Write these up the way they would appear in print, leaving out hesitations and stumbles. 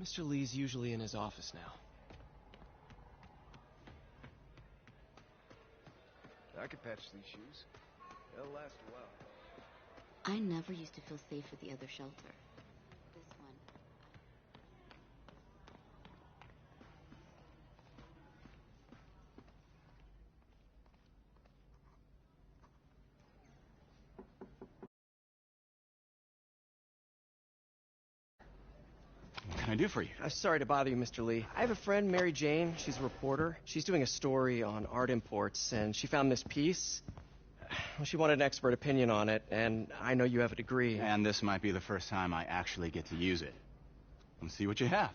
Mr. Lee's usually in his office now. I could patch these shoes. They'll last a while. I never used to feel safe at the other shelter. This one. What can I do for you? Sorry to bother you, Mr. Lee. I have a friend, Mary Jane. She's a reporter. She's doing a story on art imports, and she found this piece. Well, she wanted an expert opinion on it, and I know you have a degree. And this might be the first time I actually get to use it. Let's see what you have.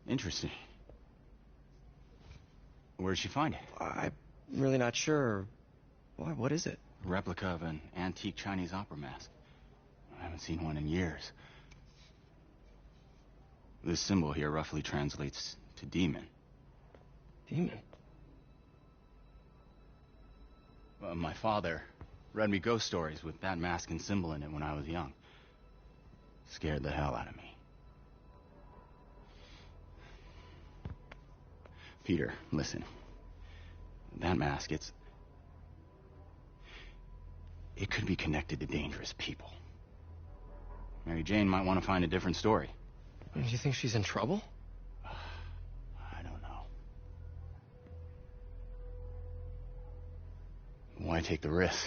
Interesting. Where did she find it? I'm really not sure. Why, what is it? A replica of an antique Chinese opera mask. I haven't seen one in years. This symbol here roughly translates to demon. Demon? My father read me ghost stories with that mask and symbol in it when I was young. Scared the hell out of me. Peter, listen. That mask, it could be connected to dangerous people. Mary Jane might want to find a different story. Do you think she's in trouble? I don't know. Why take the risk?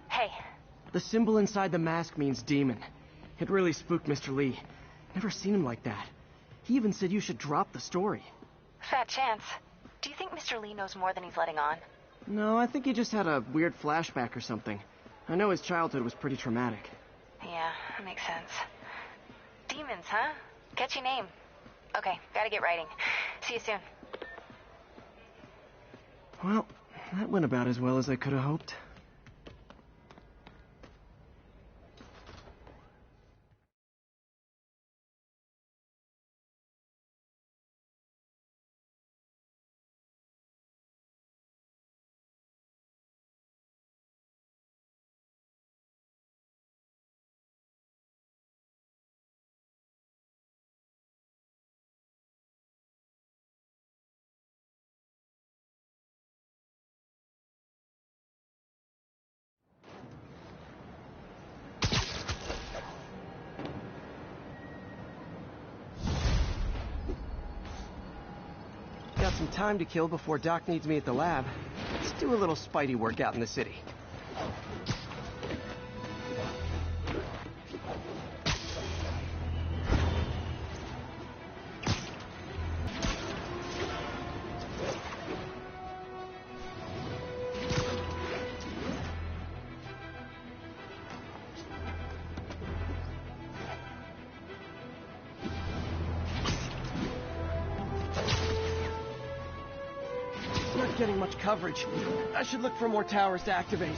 Hey. The symbol inside the mask means demon. It really spooked Mr. Lee. Never seen him like that. He even said you should drop the story. Fat chance. Do you think Mr. Lee knows more than he's letting on? No, I think he just had a weird flashback or something. I know his childhood was pretty traumatic. Yeah, that makes sense. Demons, huh? Catchy name. Okay, gotta get writing. See you soon. Well, that went about as well as I could have hoped. Got some time to kill before Doc needs me at the lab. Let's do a little Spidey workout in the city. Not getting much coverage. I should look for more towers to activate.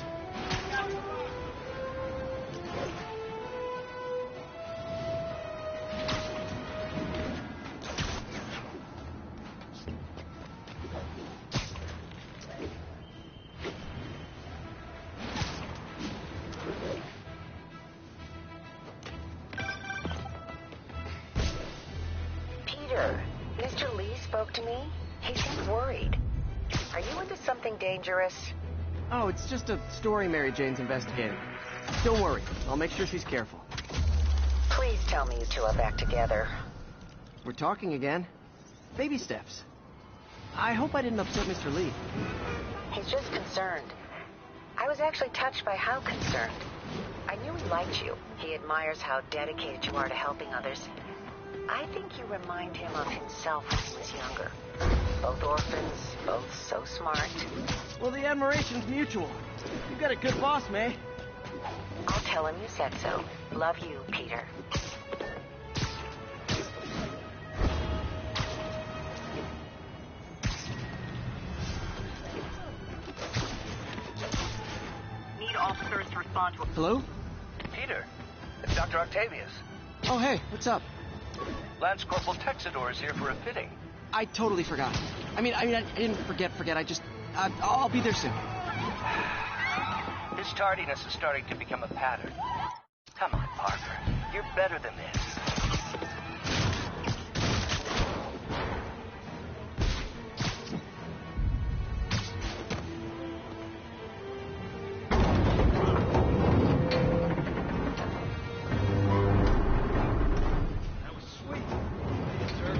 Peter, Mr. Lee spoke to me. He seemed worried. Are you into something dangerous? Oh, it's just a story Mary Jane's investigating. Don't worry, I'll make sure she's careful. Please tell me you two are back together. We're talking again. Baby steps. I hope I didn't upset Mr. Lee. He's just concerned. I was actually touched by how concerned. I knew he liked you. He admires how dedicated you are to helping others. I think you remind him of himself when he was younger. Both orphans, both so smart. Well, the admiration's mutual. You've got a good boss, May. I'll tell him you said so. Love you, Peter. Need officers to respond to a... Hello? Peter, it's Dr. Octavius. Oh, hey, what's up? Lance Corporal Texador is here for a fitting. I totally forgot. I didn't forget. I'll be there soon. His tardiness is starting to become a pattern. Come on, Parker. You're better than this. That was sweet. Yes, sir.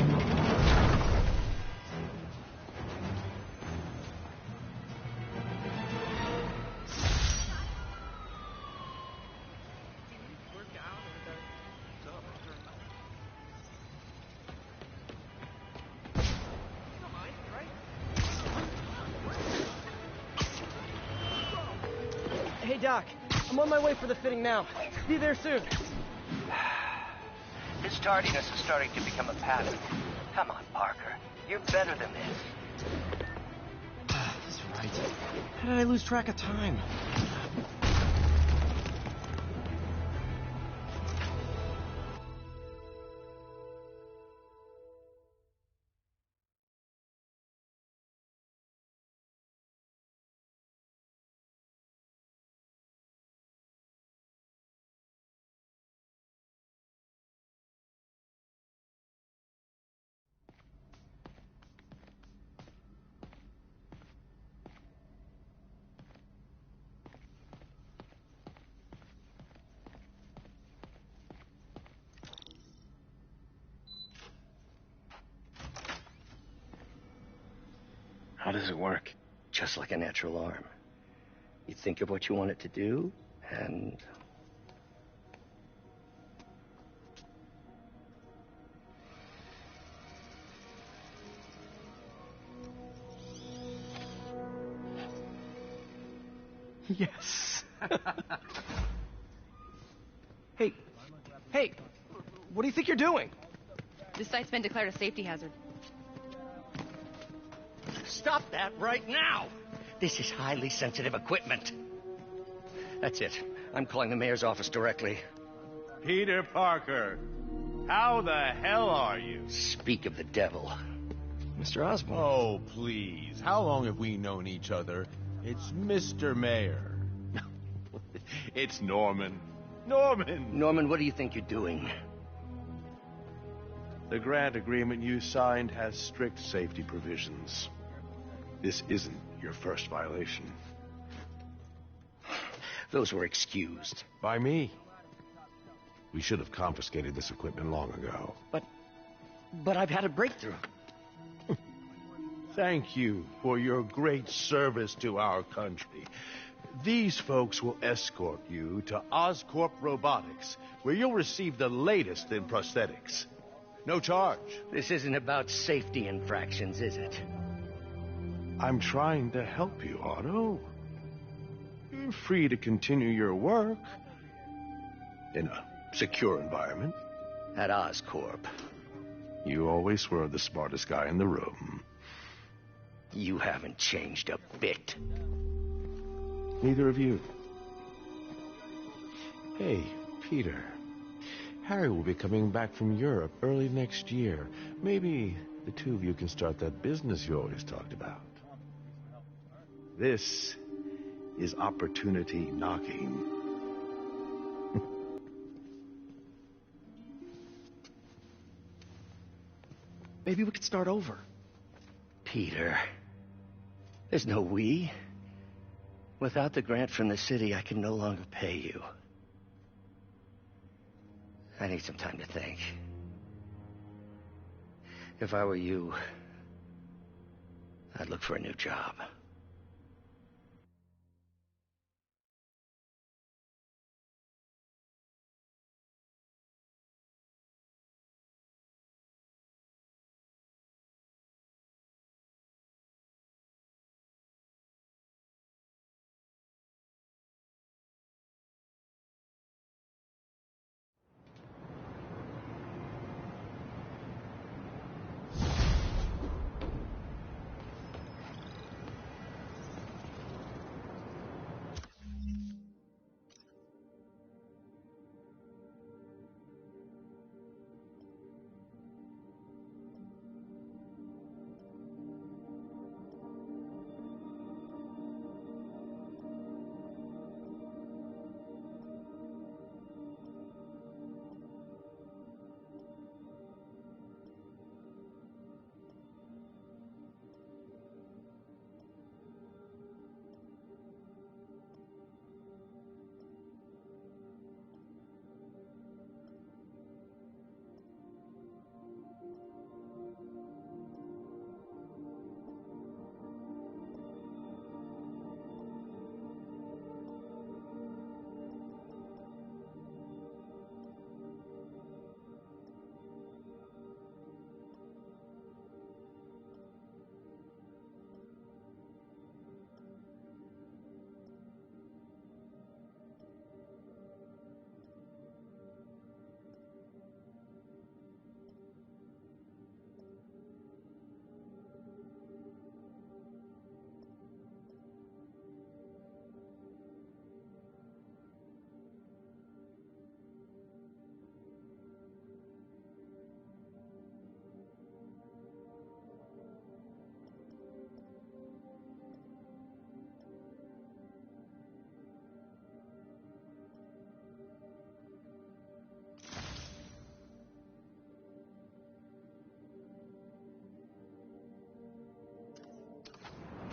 We're down and it's up. You don't mind, right? Hey, Doc. I'm on my way for the fitting now. Be there soon. His tardiness is starting to become a pattern. Come on, Parker. You're better than this. That's right. How did I lose track of time? How does it work? Just like a natural arm. You think of what you want it to do, and... Yes. Hey, what do you think you're doing? This site's been declared a safety hazard. Stop that right now! This is highly sensitive equipment. That's it. I'm calling the mayor's office directly. Peter Parker, how the hell are you? Speak of the devil. Mr. Osborn. Oh, please. How long have we known each other? It's Mr. Mayor. It's Norman. Norman, what do you think you're doing? The grant agreement you signed has strict safety provisions. This isn't your first violation. Those were excused. By me. We should have confiscated this equipment long ago. But I've had a breakthrough. Thank you for your great service to our country. These folks will escort you to Oscorp Robotics, where you'll receive the latest in prosthetics. No charge. This isn't about safety infractions, is it? I'm trying to help you, Otto. You're free to continue your work in a secure environment. At Oscorp. You always were the smartest guy in the room. You haven't changed a bit. Neither of you. Hey, Peter. Harry will be coming back from Europe early next year. Maybe the two of you can start that business you always talked about. This is opportunity knocking. Maybe we could start over. Peter, there's no we. Without the grant from the city, I can no longer pay you. I need some time to think. If I were you, I'd look for a new job.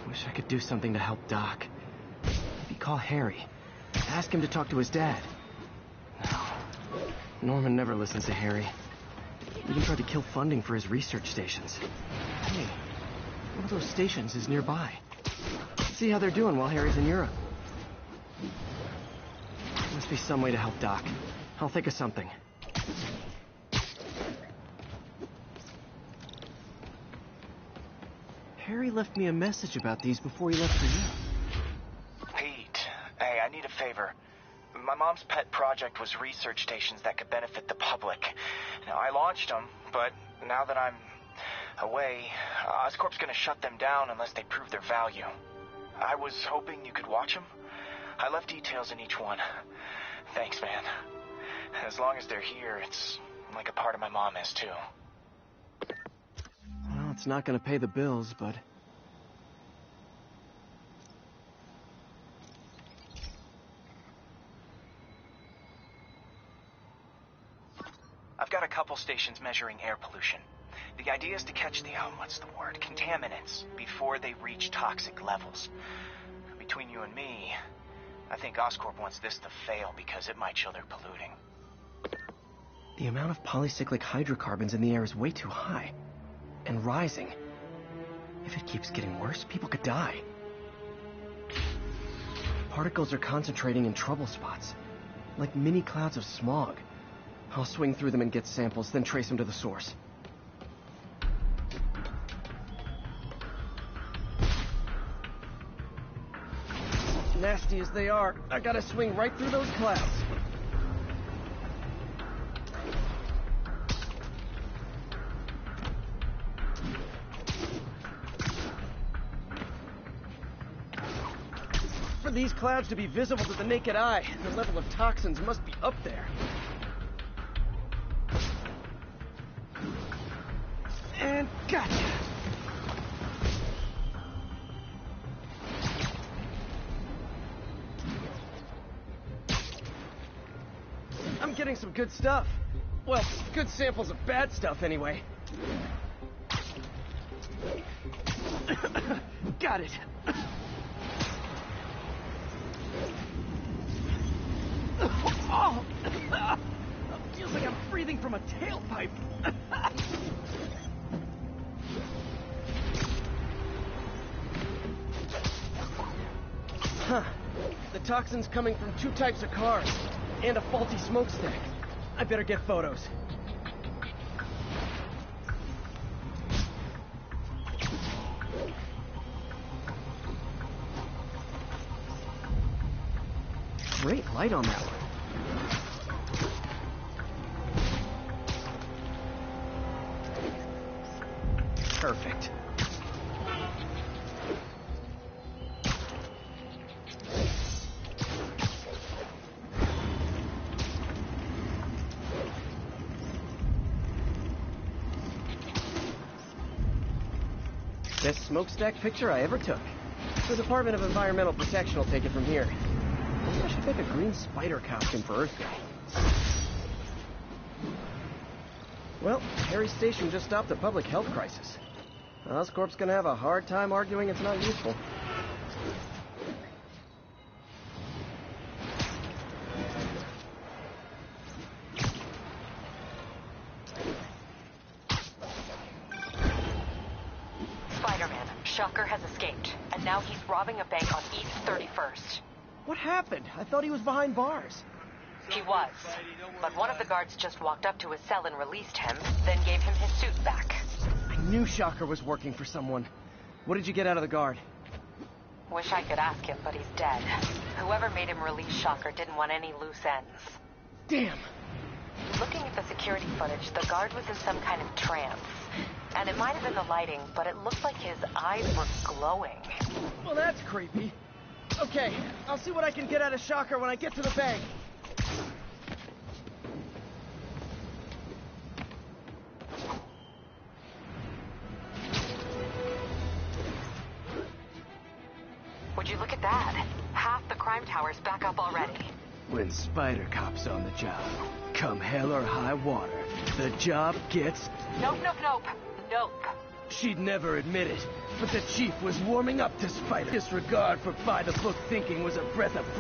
Wish I could do something to help Doc. Maybe call Harry. Ask him to talk to his dad. No. Norman never listens to Harry. He even tried to kill funding for his research stations. Hey, one of those stations is nearby. See how they're doing while Harry's in Europe. Must be some way to help Doc. I'll think of something. Harry left me a message about these before he left for you. Pete, hey, I need a favor. My mom's pet project was research stations that could benefit the public. Now, I launched them, but now that I'm away, Oscorp's gonna shut them down unless they prove their value. I was hoping you could watch them. I left details in each one. Thanks, man. As long as they're here, it's like a part of my mom is, too. Well, it's not gonna pay the bills, but... I've got a couple stations measuring air pollution. The idea is to catch the, contaminants before they reach toxic levels. Between you and me, I think Oscorp wants this to fail because it might show they're polluting. The amount of polycyclic hydrocarbons in the air is way too high. And rising. If it keeps getting worse, people could die. Particles are concentrating in trouble spots, like mini clouds of smog. I'll swing through them and get samples, then trace them to the source. Nasty as they are, I gotta swing right through those clouds. For these clouds to be visible to the naked eye, the level of toxins must be up there. And gotcha! I'm getting some good stuff. Well, good samples of bad stuff, anyway. Got it. Oh! Feels like I'm breathing from a tailpipe. Huh. The toxin's coming from two types of cars, and a faulty smokestack. I better get photos. Great light on that one. Perfect. Best smokestack picture I ever took. The Department of Environmental Protection will take it from here. Maybe I should make a green Spidar costume for Earth Day. Well, Harry's station just stopped a public health crisis. Oscorp's gonna have a hard time arguing it's not useful. Spider-Man, Shocker has escaped, and now he's robbing a bank on East 31st. What happened? I thought he was behind bars. He was, but one of the guards just walked up to his cell and released him, then gave him his suit back. I knew Shocker was working for someone. What did you get out of the guard? Wish I could ask him, but he's dead. Whoever made him release Shocker didn't want any loose ends. Damn! Looking at the security footage, the guard was in some kind of trance. And it might have been the lighting, but it looked like his eyes were glowing. Well, that's creepy. Okay, I'll see what I can get out of Shocker when I get to the bank. Would you look at that? Half the crime tower's back up already. When Spider Cop's on the job, come hell or high water, the job gets... Nope. She'd never admit it, but the chief was warming up to Spidar. Disregard for by-the-book thinking was a breath of